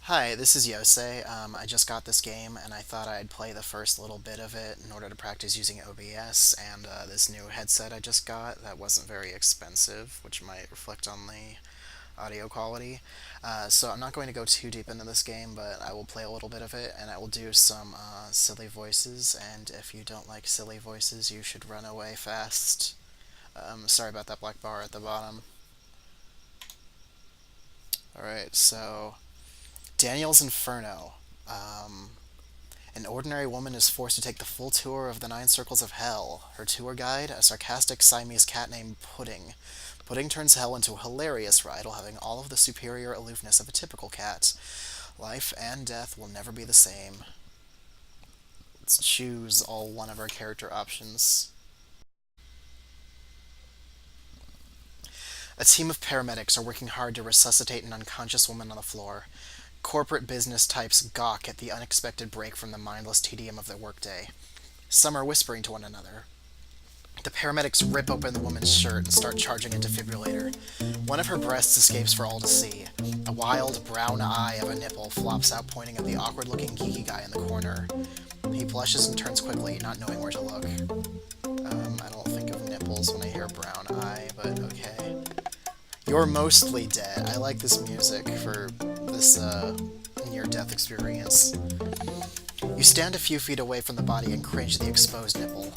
Hi, this is Yosei. I just got this game and I thought I'd play the first little bit of it in order to practice using OBS and this new headset I just got that wasn't very expensive, which might reflect on the audio quality. So I'm not going to go too deep into this game, but I will play a little bit of it and I will do some silly voices, and if you don't like silly voices, you should run away fast. Sorry about that black bar at the bottom. Alright, so Danielle's Inferno. Um, An ordinary woman is forced to take the full tour of the nine circles of hell. Her tour guide, a sarcastic Siamese cat named Pudding. Pudding turns hell into a hilarious ride while having all of the superior aloofness of a typical cat. Life and death will never be the same. Let's choose all one of our character options. A team of paramedics are working hard to resuscitate an unconscious woman on the floor. Corporate business types gawk at the unexpected break from the mindless tedium of their workday. Some are whispering to one another. The paramedics rip open the woman's shirt and start charging a defibrillator. One of her breasts escapes for all to see. A wild brown eye of a nipple flops out, pointing at the awkward-looking geeky guy in the corner. He blushes and turns quickly, not knowing where to look. I don't think of nipples when I hear brown eye, but okay. You're mostly dead. I like this music for this near-death experience. You stand a few feet away from the body and cringe at the exposed nipple.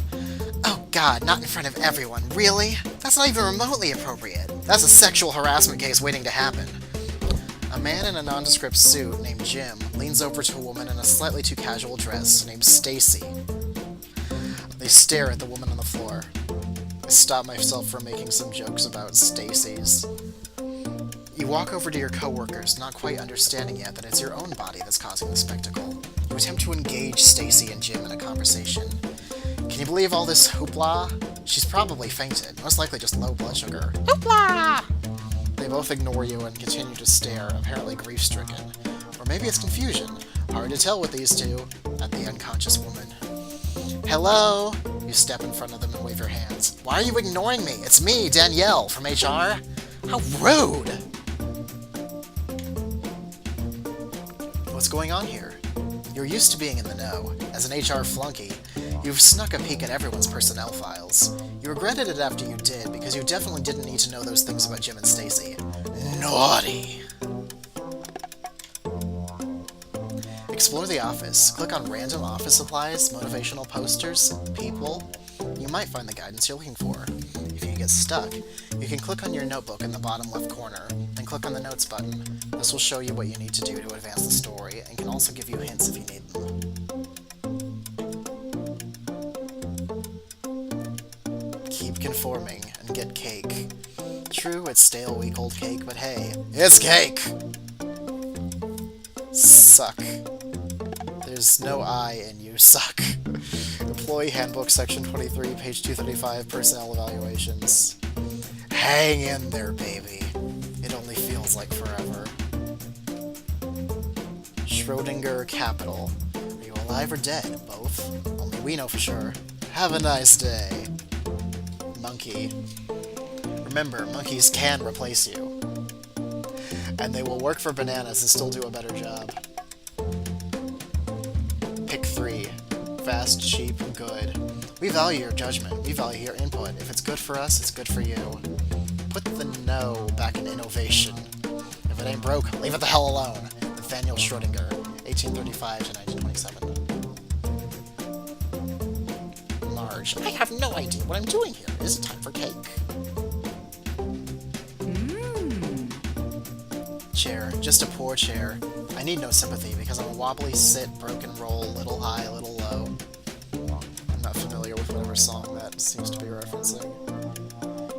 Oh god, not in front of everyone, really? That's not even remotely appropriate. That's a sexual harassment case waiting to happen. A man in a nondescript suit named Jim leans over to a woman in a slightly too casual dress named Stacy. They stare at the woman on the floor. I stop myself from making some jokes about Stacy's. You walk over to your coworkers, not quite understanding yet that it's your own body that's causing the spectacle. You attempt to engage Stacy and Jim in a conversation. Can you believe all this hoopla? She's probably fainted, most likely just low blood sugar. Hoopla! They both ignore you and continue to stare, apparently grief-stricken. Or maybe it's confusion. Hard to tell with these two. At the unconscious woman. Hello? You step in front of them and wave your hands. Why are you ignoring me? It's me, Danielle, from HR. How rude! What's going on here? You're used to being in the know. As an HR flunky, you've snuck a peek at everyone's personnel files. You regretted it after you did, because you definitely didn't need to know those things about Jim and Stacy. Naughty! Explore the office. Click on random office supplies, motivational posters, people. You might find the guidance you're looking for. If you get stuck, you can click on your notebook in the bottom left corner, and click on the Notes button. This will show you what you need to do to advance the story, and can also give you hints if you need them. Keep conforming, and get cake. True, it's stale week-old cake, but hey, it's cake! Suck. There's no I in you suck. Employee Handbook, Section 23, page 235, Personnel Evaluations. Hang in there, baby. It only feels like forever. Schrodinger Capital. Are you alive or dead? Both? Only we know for sure. Have a nice day. Monkey. Remember, monkeys can replace you. And they will work for bananas and still do a better job. Pick 3. Fast, cheap, good. We value your judgment. We value your input. If it's good for us, it's good for you. Put the no back in innovation. If it ain't broke, leave it the hell alone. Nathaniel Schrodinger, 1835 to 1927. Marge, I have no idea what I'm doing here. Is it time for cake? Chair, just a poor chair. I need no sympathy because I'm a wobbly sit, broken roll, little high, little low. I'm not familiar with whatever song that seems to be referencing.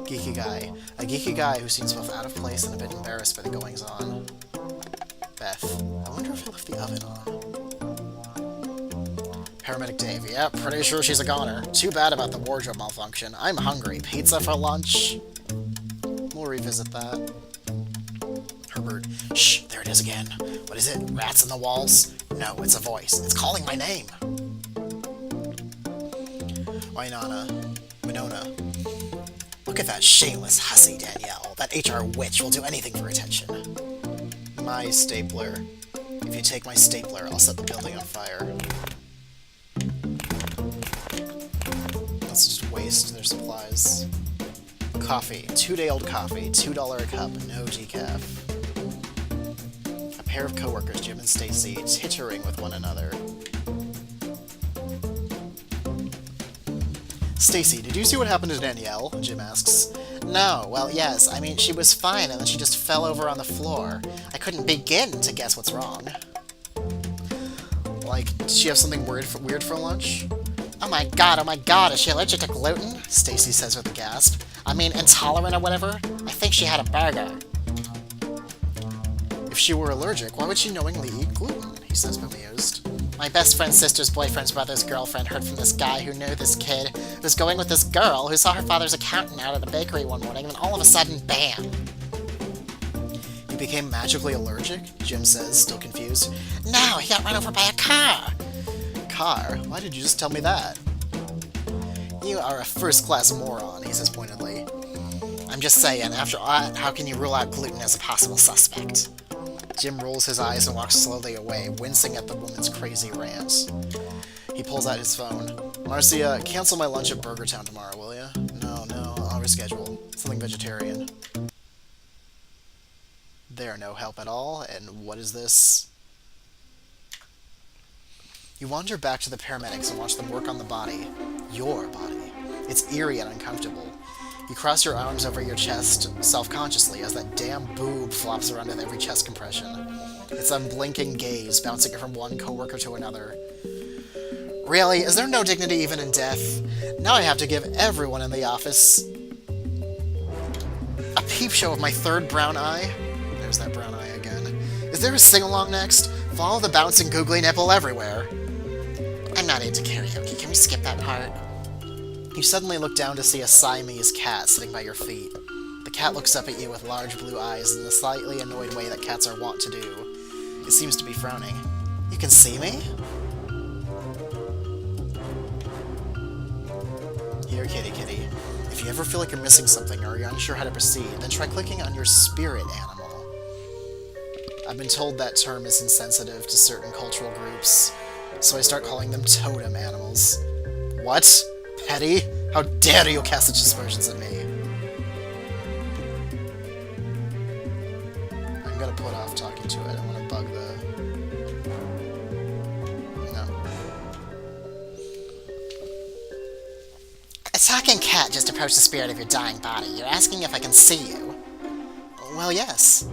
Geeky guy. A geeky guy who seems both out of place and a bit embarrassed by the goings-on. Beth. I wonder if I left the oven on. Paramedic Dave. Yeah, pretty sure she's a goner. Too bad about the wardrobe malfunction. I'm hungry. Pizza for lunch? We'll revisit that. Herbert. Shh, there it is again. What is it? Rats in the walls? No, it's a voice. It's calling my name. Winona. Look at that shameless hussy, Danielle. That HR witch will do anything for attention. My stapler. If you take my stapler, I'll set the building on fire. Let's just waste their supplies. Coffee. 2-day-old coffee. $2 a cup. No decaf. A pair of coworkers, Jim and Stacy, tittering with one another. Stacy, did you see what happened to Danielle? Jim asks. No, well, yes. I mean, she was fine, and then she just fell over on the floor. I couldn't begin to guess what's wrong. Like, did she have something weird for lunch? Oh my god, is she allergic to gluten? Stacy says with a gasp. I mean, intolerant or whatever? I think she had a burger. If she were allergic, why would she knowingly eat gluten? He says, bemused. My best friend's sister's boyfriend's brother's girlfriend heard from this guy who knew this kid, who was going with this girl, who saw her father's accountant out at the bakery one morning, and then all of a sudden, bam! He became magically allergic? Jim says, still confused. No, he got run over by a car! Car? Why did you just tell me that? You are a first-class moron, he says pointedly. I'm just saying, after all that, how can you rule out gluten as a possible suspect? Jim rolls his eyes and walks slowly away, wincing at the woman's crazy rant. He pulls out his phone. Marcia, cancel my lunch at Burger Town tomorrow, will ya? No, I'll reschedule. Something vegetarian. They're no help at all, and what is this? You wander back to the paramedics and watch them work on the body. Your body. It's eerie and uncomfortable. You cross your arms over your chest self-consciously as that damn boob flops around with every chest compression. Its unblinking gaze bouncing from one coworker to another. Really? Is there no dignity even in death? Now I have to give everyone in the office a peep show of my third brown eye. There's that brown eye again. Is there a sing-along next? Follow the bouncing googly nipple everywhere. I'm not into karaoke. Can we skip that part? You suddenly look down to see a Siamese cat sitting by your feet. The cat looks up at you with large blue eyes in the slightly annoyed way that cats are wont to do. It seems to be frowning. You can see me? Here, kitty. If you ever feel like you're missing something or you're unsure how to proceed, then try clicking on your spirit animal. I've been told that term is insensitive to certain cultural groups, so I start calling them totem animals. What? Petty? How dare you cast such aspersions at me? I'm gonna put off talking to it. I want to bug the... No. A talking cat just approached the spirit of your dying body. You're asking if I can see you? Well, yes.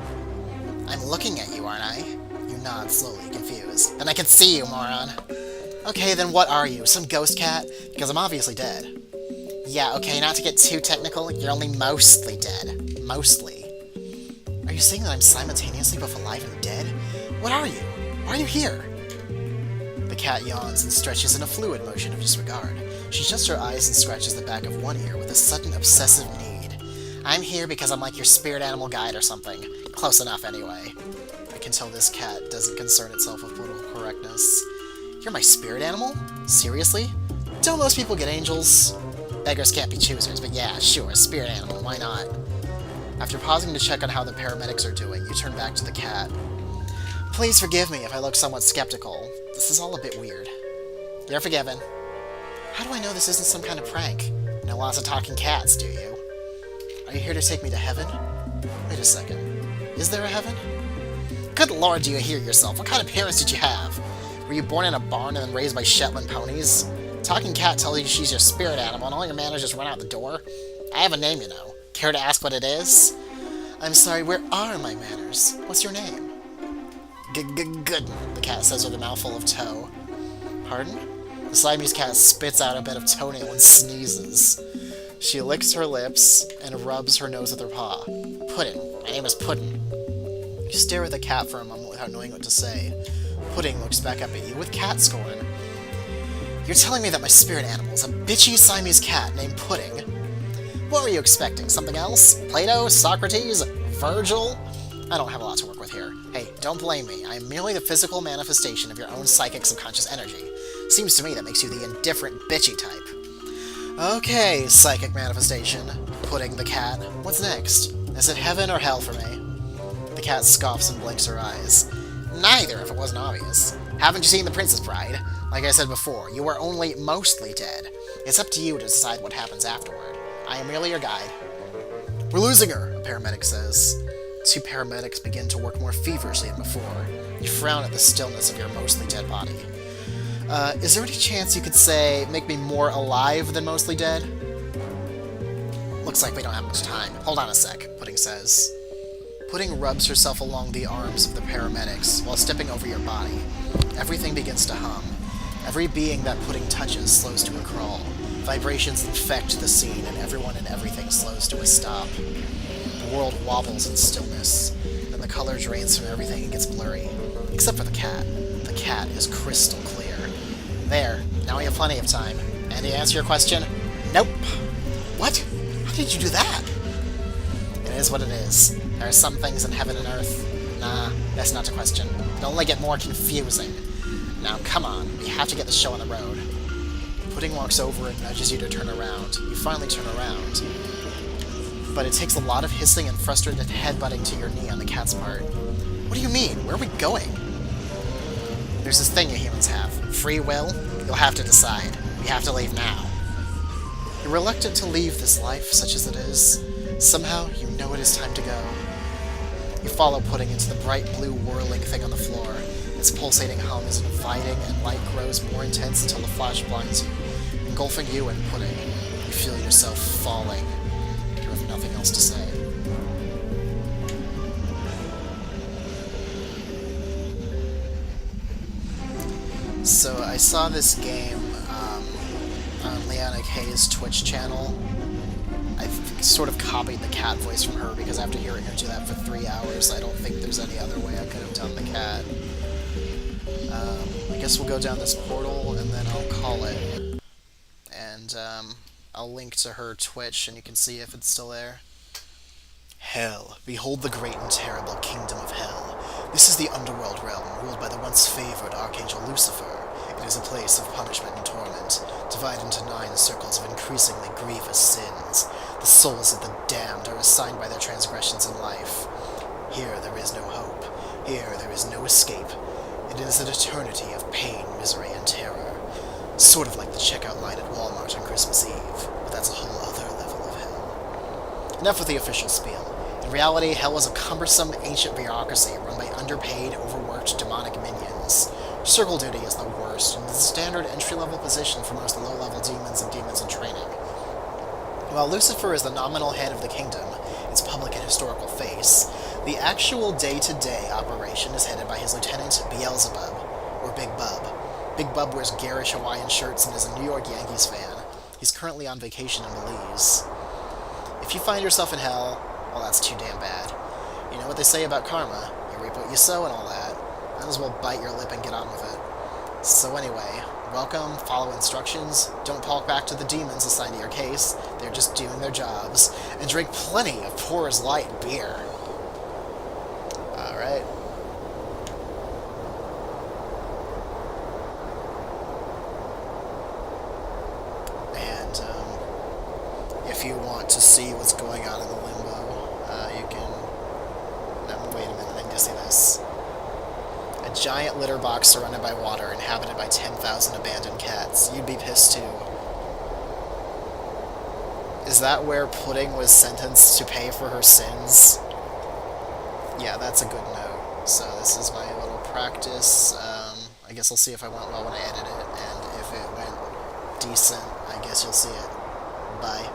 I'm looking at you, aren't I? You nod slowly, confused. Then I can see you, moron. Okay, then what are you? Some ghost cat? Because I'm obviously dead. Yeah, okay, not to get too technical, you're only mostly dead. Mostly. Are you saying that I'm simultaneously both alive and dead? What are you? Why are you here? The cat yawns and stretches in a fluid motion of disregard. She shuts her eyes and scratches the back of one ear with a sudden obsessive need. I'm here because I'm like your spirit animal guide or something. Close enough, anyway. I can tell this cat doesn't concern itself with political correctness. You're my spirit animal? Seriously? Don't most people get angels? Beggars can't be choosers, but yeah, sure, spirit animal, why not? After pausing to check on how the paramedics are doing, you turn back to the cat. Please forgive me if I look somewhat skeptical. This is all a bit weird. You're forgiven. How do I know this isn't some kind of prank? No lots of talking cats, do you? Are you here to take me to heaven? Wait a second. Is there a heaven? Good lord, do you hear yourself? What kind of parents did you have? Were you born in a barn and then raised by Shetland ponies? Talking cat tells you she's your spirit animal and all your manners just run out the door? I have a name, you know. Care to ask what it is? I'm sorry, where are my manners? What's your name? Good, the cat says with a mouthful of toe. Pardon? The Siamese cat spits out a bit of toenail and sneezes. She licks her lips and rubs her nose with her paw. Puddin'. My name is Puddin'. You stare at the cat for a moment without knowing what to say. Pudding looks back up at you with cat scorn. You're telling me that my spirit animal is a bitchy Siamese cat named Pudding? What were you expecting? Something else? Plato? Socrates? Virgil? I don't have a lot to work with here. Hey, don't blame me. I am merely the physical manifestation of your own psychic subconscious energy. Seems to me that makes you the indifferent, bitchy type. Okay, psychic manifestation. Pudding the cat. What's next? Is it heaven or hell for me? The cat scoffs and blinks her eyes. Neither, if it wasn't obvious. Haven't you seen The Princess Bride? Like I said before, you are only mostly dead. It's up to you to decide what happens afterward. I am merely your guide. We're losing her, a paramedic says. Two paramedics begin to work more feverishly than before. You frown at the stillness of your mostly dead body. Is there any chance you could say, make me more alive than mostly dead? Looks like we don't have much time. Hold on a sec, Pudding says. Pudding rubs herself along the arms of the paramedics while stepping over your body. Everything begins to hum. Every being that Pudding touches slows to a crawl. Vibrations infect the scene, and everyone and everything slows to a stop. The world wobbles in stillness. Then the color drains from everything and gets blurry. Except for the cat. The cat is crystal clear. There, now we have plenty of time. And to answer your question, nope. What? How did you do that? It is what it is. There are some things in heaven and earth. Nah, that's not the question. It'll only get more confusing. Now, come on. We have to get the show on the road. Pudding walks over and nudges you to turn around. You finally turn around. But it takes a lot of hissing and frustrated headbutting to your knee on the cat's part. What do you mean? Where are we going? There's this thing you humans have. Free will? You'll have to decide. We have to leave now. You're reluctant to leave this life, such as it is. Somehow, you know it is time to go. You follow Pudding into the bright blue whirling thing on the floor. Its pulsating hum is inviting, and light grows more intense until the flash blinds you, engulfing you and Pudding. You feel yourself falling. You have nothing else to say. So I saw this game on Liana K's Twitch channel. I've sort of copied the cat voice from her because after hearing her do that for 3 hours, I don't think there's any other way I could have done the cat. I guess we'll go down this portal and then I'll call it. And I'll link to her Twitch and you can see if it's still there. Hell, behold the great and terrible kingdom of hell. This is the underworld realm, ruled by the once favored Archangel Lucifer. It is a place of punishment and torment, divided into 9 circles of increasingly grievous sins. The souls of the damned are assigned by their transgressions in life. Here there is no hope. Here there is no escape. It is an eternity of pain, misery, and terror. Sort of like the checkout line at Walmart on Christmas Eve, but that's a whole other level of hell. Enough with the official spiel. In reality, hell is a cumbersome, ancient bureaucracy run by underpaid, overworked, demonic minions. Circle duty is the worst, and is the standard entry-level position for most low-level demons and demons in training. While Lucifer is the nominal head of the kingdom, its public and historical face, the actual day-to-day operation is headed by his lieutenant, Beelzebub, or Big Bub. Big Bub wears garish Hawaiian shirts and is a New York Yankees fan. He's currently on vacation in Belize. If you find yourself in hell, well, that's too damn bad. You know what they say about karma. You reap what you sow and all that. Might as well bite your lip and get on with it. So anyway, welcome, follow instructions, don't talk back to the demons assigned to your case, they're just doing their jobs, and drink plenty of Coors Light beer. Alright. And, if you want to see what's going on in the limbo, you can... No, wait a minute, I need to see this. A giant litter box surrounded by water, inhabited by 10,000 abandoned cats. You'd be pissed too. Is that where Pudding was sentenced to pay for her sins? Yeah, that's a good note. So this is my little practice. I guess I'll see if I went well when I edit it, and if it went decent, I guess you'll see it. Bye.